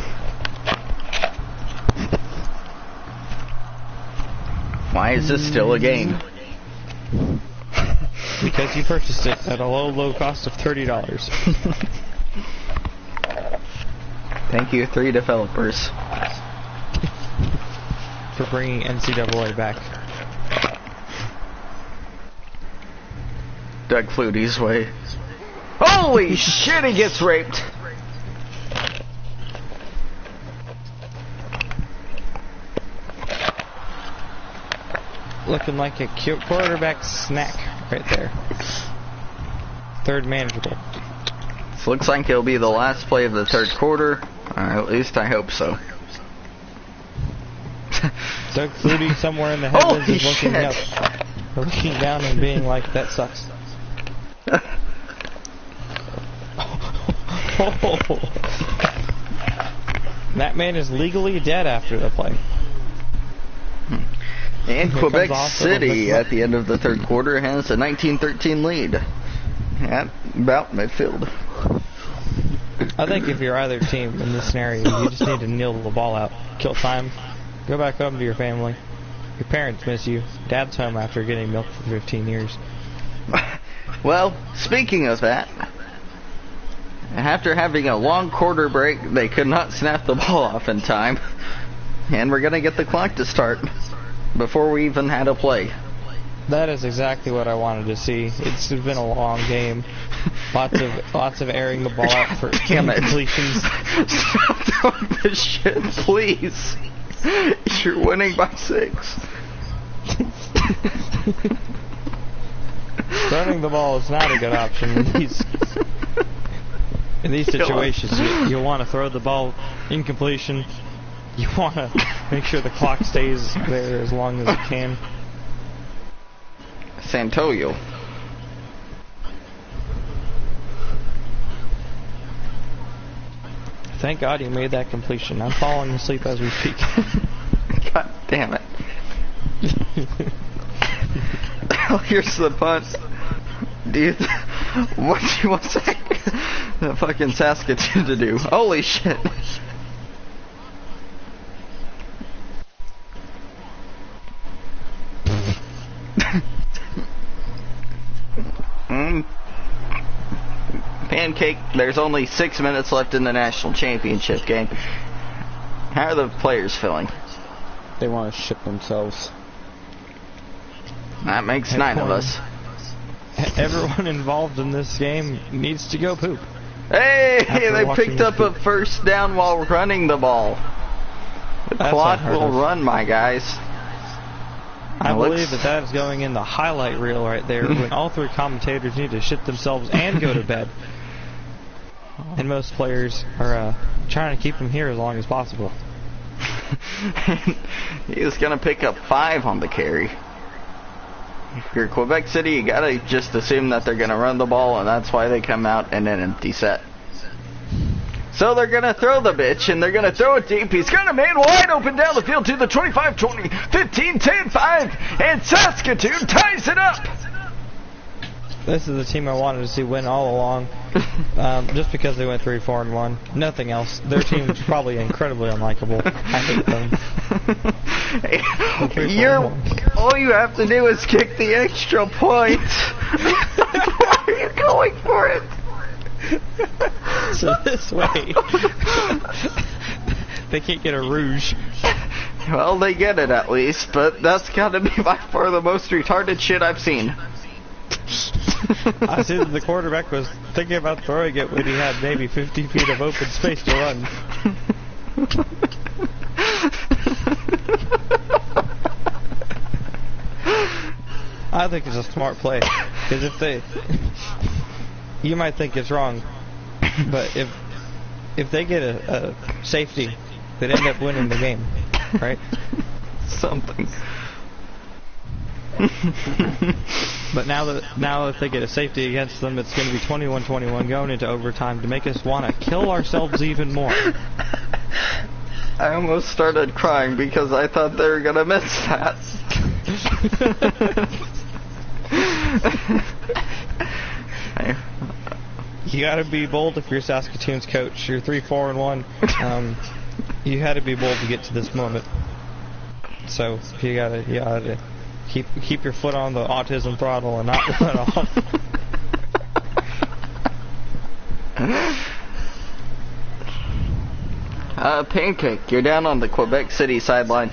Why is this still a game? Because you purchased it at a low cost of $30. Thank you, 3 developers. For bringing NCAA back. Doug Flutie's way. Holy shit, he gets raped! looking like a quarterback snack right there. Third manageable. This looks like it'll be the last play of the third quarter. At least I hope so. Doug Flutie somewhere in the heavens Holy is looking shit. up, looking down and being like, that sucks. That man is legally dead after the play. And Here Quebec comes City at the end of the third quarter has a 19-13 lead at about midfield. I think if you're either team in this scenario, you just need to kneel the ball out, kill time, go back home to your family. Your parents miss you. Dad's home after getting milk for 15 years. Well, speaking of that, after having a long quarter break, they could not snap the ball off in time. And we're going to get the clock to start before we even had a play. That is exactly what I wanted to see. It's been a long game. Lots of airing the ball out for completions. Stop doing this shit, please. You're winning by 6. Running the ball is not a good option in these situations. You want to throw the ball incompletion. You want to make sure the clock stays there as long as it can. Santoyo. Thank God you made that completion. I'm falling asleep as we speak. God damn it. Here's the punt. What do you want the fucking Saskatoon to do? Holy shit. Pancake, there's only 6 minutes left in the national championship game. How are the players feeling? They want to shit themselves. That makes 9 of us. Everyone involved in this game needs to go poop. Hey, After they watching picked up a first down while running the ball. The clock will run, my guys. I believe that is going in the highlight reel right there when all 3 commentators need to shit themselves and go to bed. And most players are trying to keep them here as long as possible. He's going to pick up 5 on the carry. If you're Quebec City, you got to just assume that they're going to run the ball, and that's why they come out in an empty set. So they're going to throw the bitch, and they're going to throw it deep. He's got a man wide open down the field to the 25-20, 15-10-5, and Saskatoon ties it up. This is the team I wanted to see win all along, just because they went 3-4-1. Nothing else. Their team's probably incredibly unlikable. I hate them. All you have to do is kick the extra point. Why are you going for it? So this way, they can't get a rouge. Well, they get it at least, but that's got to be by far the most retarded shit I've seen. I see that the quarterback was thinking about throwing it when he had maybe 50 feet of open space to run. I think it's a smart play, because you might think it's wrong, but if they get a safety, they'd end up winning the game, right? Something. But now that they get a safety against them, it's going to be 21-21 going into overtime to make us want to kill ourselves even more. I almost started crying because I thought they were going to miss that. You got to be bold if you're Saskatoon's coach. You're 3-4-1. You had to be bold to get to this moment. So you gotta keep your foot on the autism throttle and not run off. Pancake, you're down on the Quebec City sideline.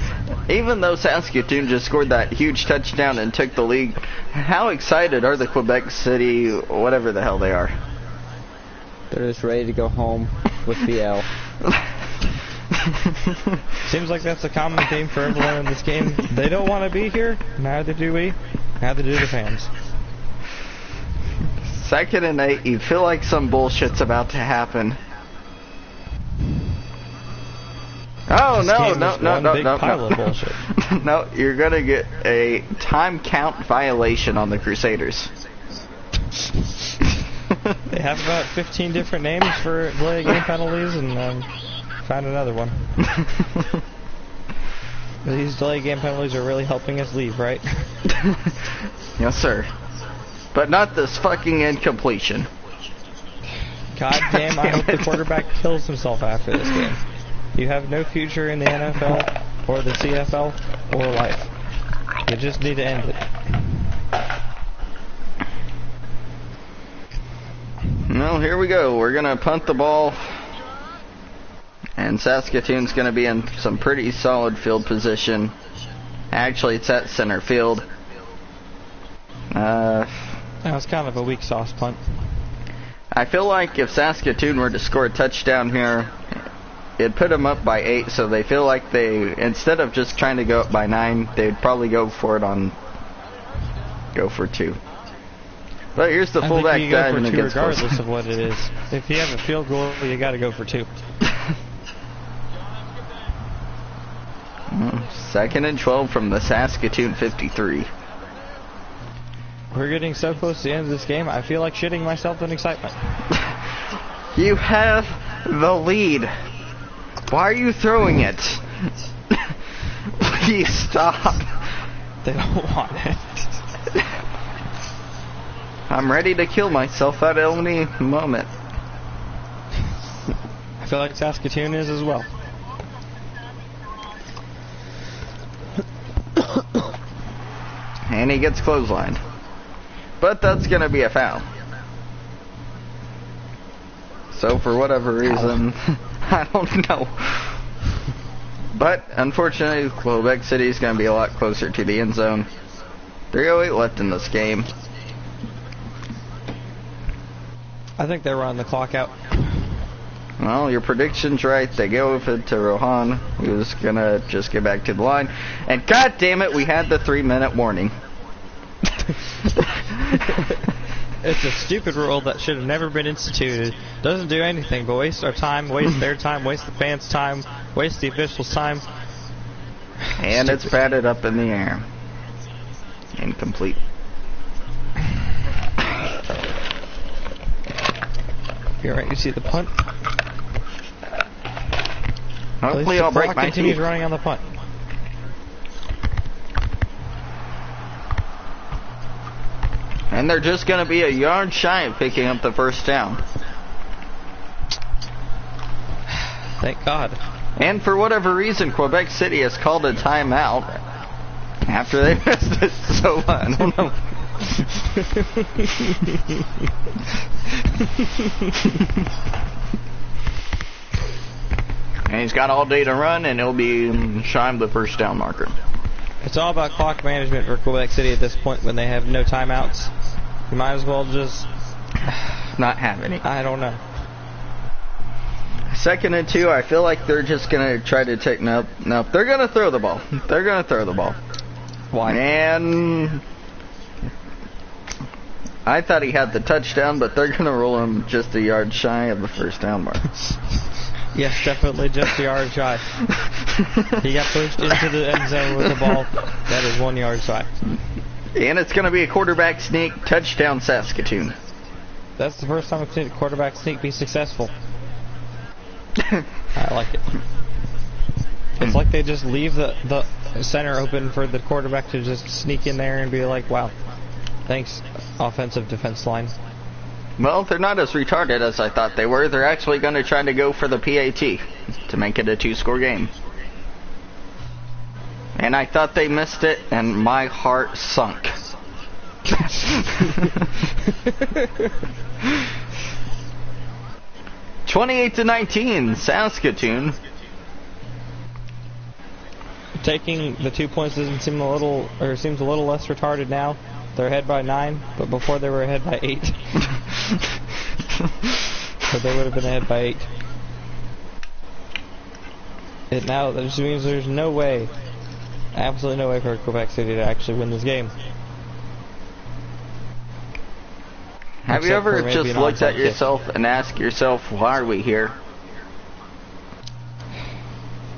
Even though Saskatoon just scored that huge touchdown and took the lead, how excited are the Quebec City, whatever the hell they are? They're just ready to go home with the L. Seems like that's a common theme for everyone in this game. They don't want to be here, neither do we, neither do the fans. 2nd and 8, you feel like some bullshit's about to happen. Oh, no, Pile of bullshit. No, you're gonna get a time count violation on the Crusaders. They have about 15 different names for delay game penalties, and found another one. These delay game penalties are really helping us leave, right? Yes, sir. But not this fucking incompletion. God damn, I hope the quarterback kills himself after this game. You have no future in the NFL, or the CFL, or life. You just need to end it. Well, here we go. We're going to punt the ball. And Saskatoon's going to be in some pretty solid field position. Actually, it's at center field. That was kind of a weak sauce punt. I feel like if Saskatoon were to score a touchdown here, it'd put them up by 8, so they feel like they, instead of just trying to go up by 9, they'd probably go for 2. But here's the fullback diving against regardless of what it is. If you have a field goal, you got to go for 2. 2nd and 12 from the Saskatoon 53. We're getting so close to the end of this game, I feel like shitting myself in excitement. You have the lead. Why are you throwing it? Please stop. They don't want it. I'm ready to kill myself at any moment. I feel like Saskatoon is as well. And he gets clotheslined. But that's going to be a foul. So for whatever reason, I don't know. But unfortunately, Quebec City is going to be a lot closer to the end zone. 3:08 left in this game. I think they're running the clock out. Well, your prediction's right. They go with it to Rohan, who's going to just get back to the line. And god damn it, we had the 3-minute warning. It's a stupid rule that should have never been instituted. Doesn't do anything but waste our time, waste their time, waste the fans' time, waste the officials' time. And stupid. It's batted up in the air. Incomplete. You're right, you see the punt? Hopefully I'll break my teeth. Continues running on the punt. And they're just going to be a yard shy of picking up the first down. Thank God. And for whatever reason, Quebec City has called a timeout after they missed it. So I don't know. And he's got all day to run, and he'll be shy of the first down marker. It's all about clock management for Quebec City at this point when they have no timeouts. You might as well just not have any. I don't know. 2nd and 2, I feel like they're just going to try to take... Nope, they're going to throw the ball. They're going to throw the ball. Why? And I thought he had the touchdown, but they're going to roll him just a yard shy of the first down mark. Yes, definitely just a yard shy. He got pushed into the end zone with the ball. That is 1 yard shy. And it's going to be a quarterback sneak, touchdown Saskatoon. That's the first time I've seen a quarterback sneak be successful. I like it. It's like they just leave the center open for the quarterback to just sneak in there and be like, wow, thanks, offensive defense line. Well, they're not as retarded as I thought they were. They're actually going to try to go for the PAT to make it a 2-score game. And I thought they missed it, and my heart sunk. 28-19, Saskatoon. Taking the 2 points doesn't seem a little, or seems a little less retarded now. They're ahead by 9, but before they were ahead by 8. So they would have been ahead by 8. it now that just means there's no way, absolutely no way for Quebec City to actually win this game. Have you Except ever for maybe just an looked at onside kick. yourself and asked yourself, why are we here?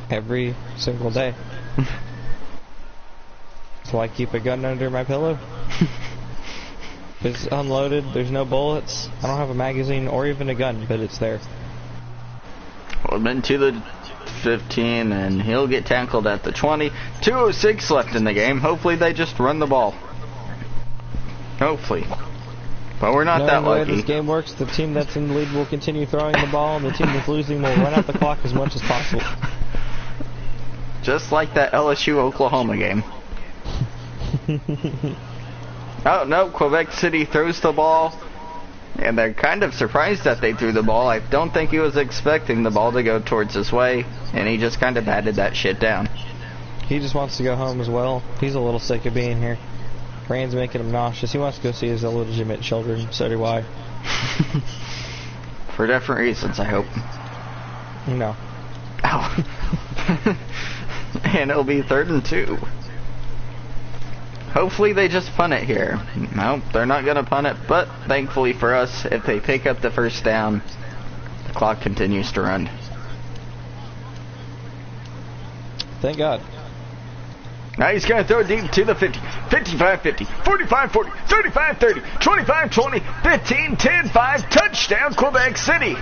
Every single day. So I keep a gun under my pillow. It's unloaded, there's no bullets, I don't have a magazine or even a gun, but it's there. Well, been to the 15, and he'll get tackled at the 20. 2:06 left in the game. Hopefully they just run the ball. Hopefully. But we're not that Knowing the way lucky. this game works, the team that's in the lead will continue throwing the ball, and the team that's losing will run out the clock as much as possible. Just like that LSU-Oklahoma game. Oh, no, Quebec City throws the ball, and they're kind of surprised that they threw the ball. I don't think he was expecting the ball to go towards his way, and he just kind of batted that shit down. He just wants to go home as well. He's a little sick of being here. Rain's making him nauseous. He wants to go see his illegitimate children, so do I. For different reasons, I hope. No. Oh. And it'll be 3rd and 2. Hopefully they just punt it here. No, they're not going to punt it, but thankfully for us, if they pick up the first down, the clock continues to run. Thank God. Now he's going to throw it deep to the 50, 55-50, 45-40, 35-30, 25-20, 15-10-5, touchdown Quebec City.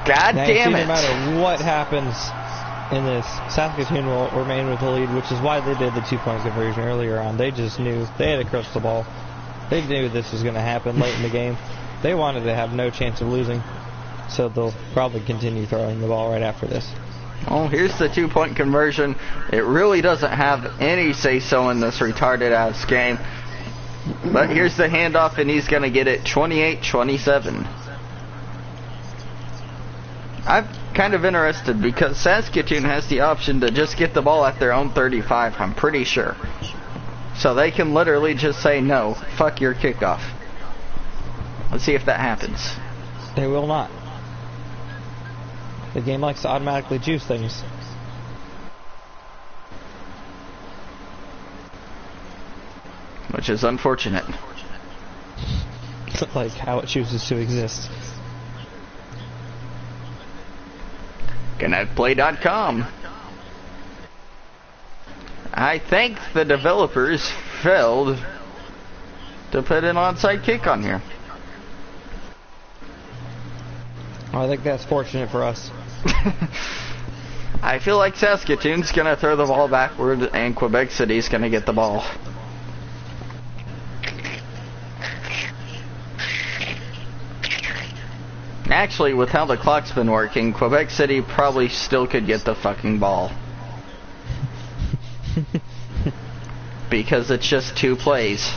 God Now, damn see, it. no matter what happens in this, Saskatoon will remain with the lead, which is why they did the 2-point conversion earlier on. They just knew, they had to crush the ball. They knew this was going to happen late in the game. They wanted to have no chance of losing, so they'll probably continue throwing the ball right after this. Oh, here's the 2-point conversion. It really doesn't have any say-so in this retarded-ass game. But here's the handoff, and he's going to get it 28-27. I'm kind of interested because Saskatoon has the option to just get the ball at their own 35, I'm pretty sure. So they can literally just say, no, fuck your kickoff. Let's see if that happens. They will not. The game likes to automatically choose things. Which is unfortunate. Like how it chooses to exist. ConnectPlay.com. I think the developers failed to put an onside kick on here. I think that's fortunate for us. I feel like Saskatoon's going to throw the ball backward and Quebec City's going to get the ball. Actually, with how the clock's been working, Quebec City probably still could get the fucking ball. Because it's just 2 plays.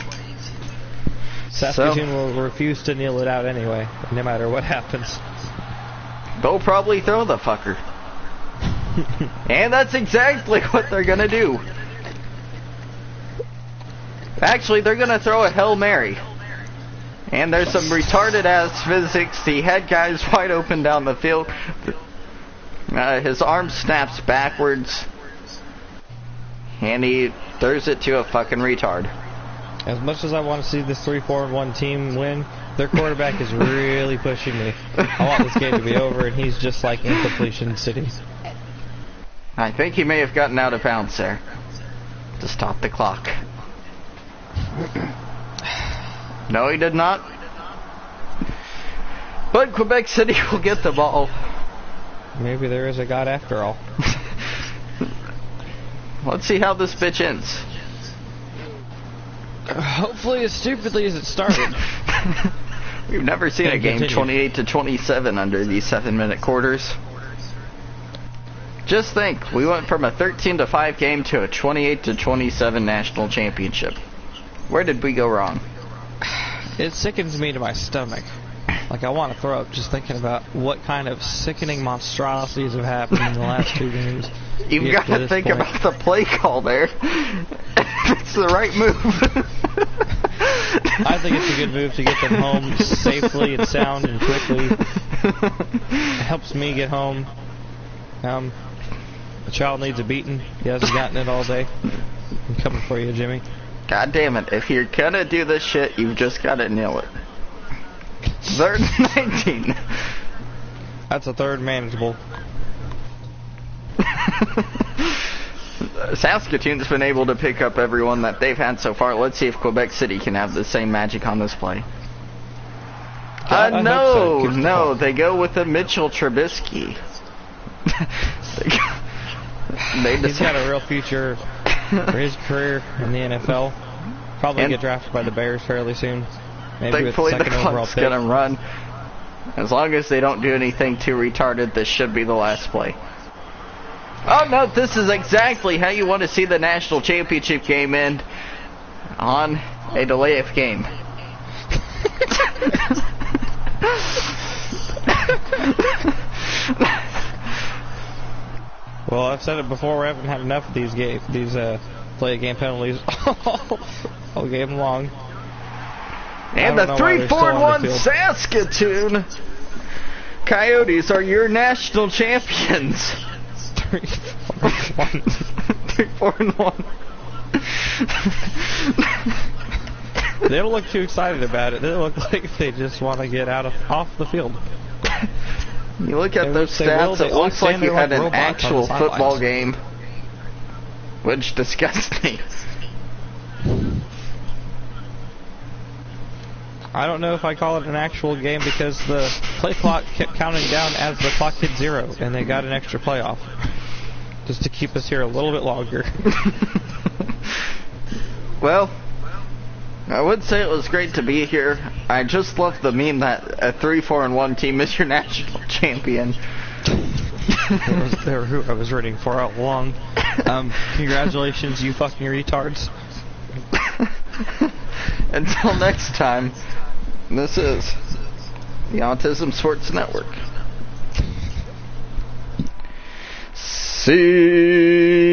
Saskatoon will refuse to kneel it out anyway, no matter what happens. They'll probably throw the fucker. And that's exactly what they're gonna do. Actually, they're gonna throw a Hail Mary. And there's some retarded ass physics. He had guys wide open down the field. His arm snaps backwards. And he throws it to a fucking retard. As much as I want to see this 3-4-1 team win, their quarterback is really pushing me. I want this game to be over, and he's just like incompletion city. I think he may have gotten out of bounds there to stop the clock. No, he did not. But Quebec City will get the ball. Maybe there is a God after all. Let's see how this bitch ends. Hopefully as stupidly as it started. We've never seen a game 28-27 under these 7-minute quarters. Just think, we went from a 13-5 game to a 28-27 national championship. Where did we go wrong? It sickens me to my stomach. Like, I want to throw up just thinking about what kind of sickening monstrosities have happened in the last 2 games. You've got to think about the play call there. It's the right move. I think it's a good move to get them home safely and sound and quickly. It helps me get home. A child needs a beating. He hasn't gotten it all day. I'm coming for you, Jimmy. God damn it. If you're gonna do this shit, you've just gotta nail it. 3rd and 19. That's a third manageable. Saskatoon's been able to pick up everyone that they've had so far. Let's see if Quebec City can have the same magic on this play. No, they go with a Mitchell Trubisky. He's got a real future for his career in the NFL. Probably get drafted by the Bears fairly soon. Maybe thankfully, with the second overall clock's pick. gonna run. As long as they don't do anything too retarded, this should be the last play. Oh no, this is exactly how you want to see the national championship game end, on a delay of game. Well, I've said it before, we haven't had enough of these play game penalties all game long. And the 3-4-1 Saskatoon Coyotes are your national champions. 3-4-1. They don't look too excited about it. They look like they just want to get off the field. You look at those stats, it looks like you had an actual football game, which disgusts me. I don't know if I call it an actual game because the play clock kept counting down as the clock hit 0, and they got an extra playoff just to keep us here a little bit longer. Well, I would say it was great to be here. I just love the meme that a 3-4-1 team is your national champion. They were who I was rooting for all along. Congratulations, you fucking retards. Until next time, this is the Autism Sports Network. See